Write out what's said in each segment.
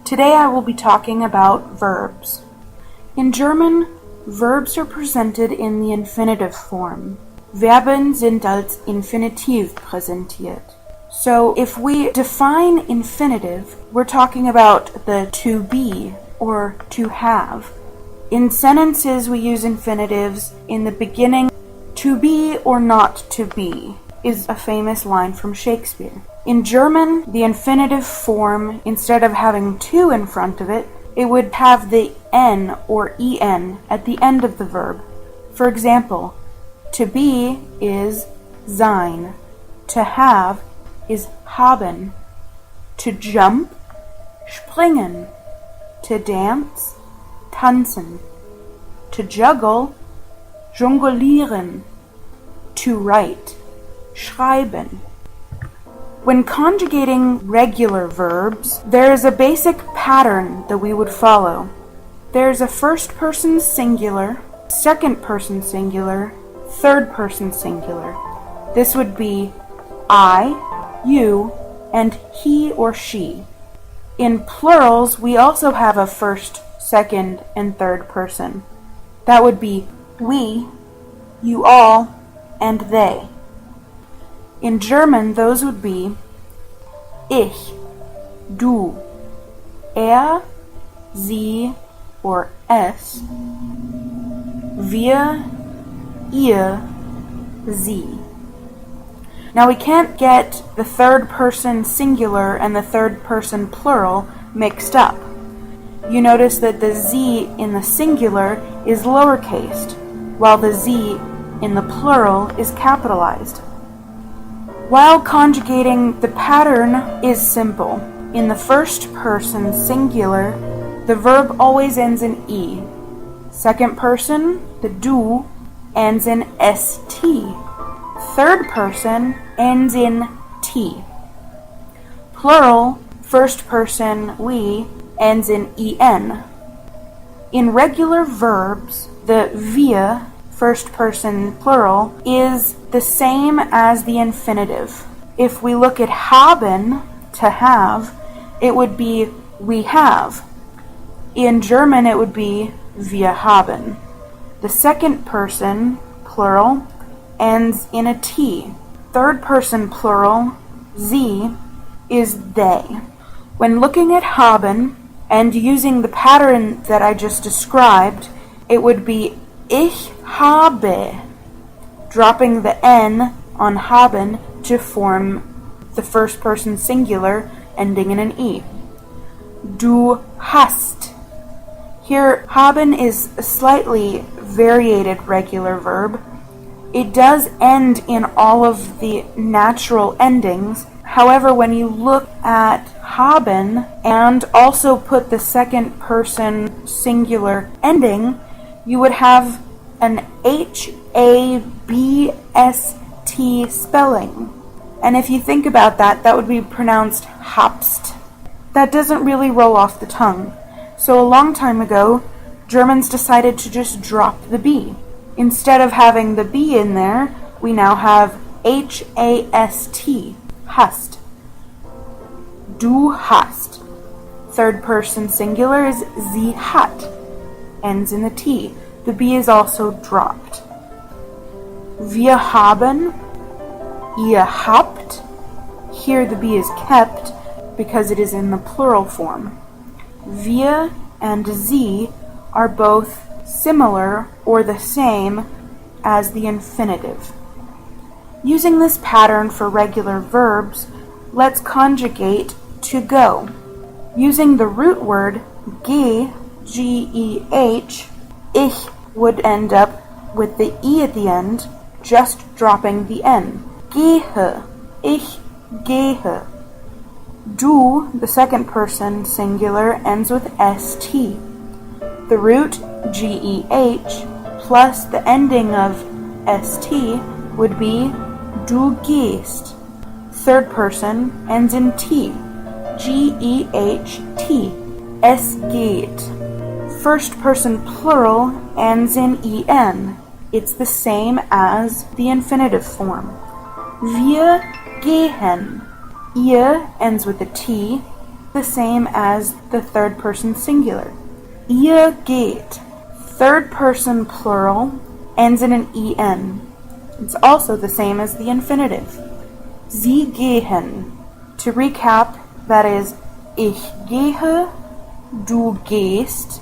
Today I will be talking about verbs. In German, verbs are presented in the infinitive form. Verben sind als Infinitiv präsentiert. So if we define infinitive, we're talking about the to be or to have. In sentences, we use infinitives in the beginning. To be or not to be is a famous line from Shakespeare. In German, the infinitive form, instead of having to in front of it, it would have the n or en at the end of the verb. For example, to be is sein. To have is haben. To jump, springen. To dance, tanzen. To juggle, jonglieren. To write, schreiben. When conjugating regular verbs, there is a basic pattern that we would follow. There is a first-person singular, second-person singular, third-person singular. This would be I, you, and he or she. In plurals, we also have a first, second, and third person. That would be we, you all, and they. In German, those would be ich, du, sie, or es, wir, ihr, sie. Now we can't get the third person singular and the third person plural mixed up. You notice that the z in the singular is lowercased, while the z in the plural is capitalized. While conjugating, the pattern is simple. In the first person singular, the verb always ends in e. Second person, the du, ends in st. Third person ends in t. Plural, first person, we, ends in en. In regular verbs, the wir, first person plural, is the same as the infinitive. If we look at haben, to have, it would be we have. In German, it would be wir haben. The second person plural ends in a t. Third person plural, sie, is they. When looking at haben and using the pattern that I just described, it would be ich habe, dropping the n on haben to form the first person singular ending in an e. Du hast. Here, haben is a slightly variated regular verb. It does end in all of the natural endings. However, when you look at haben and also put the second person singular ending, you would have an H-A-B-S-T spelling. And if you think about that, that would be pronounced habst. That doesn't really roll off the tongue. So a long time ago, Germans decided to just drop the B. Instead of having the B in there, we now have H-A-S-T, hast. Du hast. Third person singular is sie hat, ends in the T. The B is also dropped. Wir haben, ihr habt. Here the B is kept because it is in the plural form. Wir and sie are both similar or the same as the infinitive. Using this pattern for regular verbs, let's conjugate to go. Using the root word geh, G-E-H, ich would end up with the e at the end, just dropping the n. Gehe, ich gehe. Du, the second person singular, ends with st. The root geh plus the ending of st would be du gehst. Third person ends in t. G-E-H-T. Es geht. First person plural ends in en. It's the same as the infinitive form. Wir gehen. Ihr ends with a T. the same as the third person singular. Ihr geht. Third person plural ends in an en. It's also the same as the infinitive. Sie gehen. To recap, that is, ich gehe, du gehst,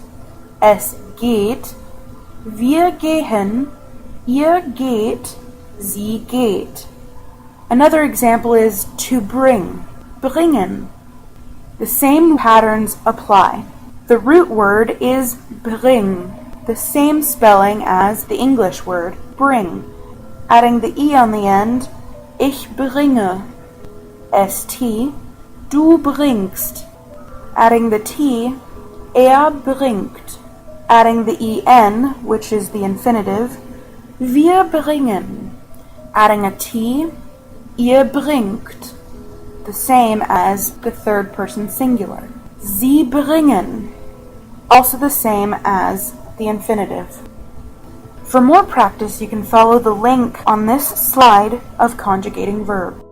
es geht, wir gehen, ihr geht, sie geht. Another example is to bring, bringen. The same patterns apply. The root word is bring, the same spelling as the English word bring. Adding the e on the end, ich bringe, st, du bringst. Adding the t, bringt. Adding the en, which is the infinitive, wir bringen. Adding a t, ihr bringt, the same as the third person singular. Sie bringen, also the same as the infinitive. For more practice, you can follow the link on this slide of conjugating verbs.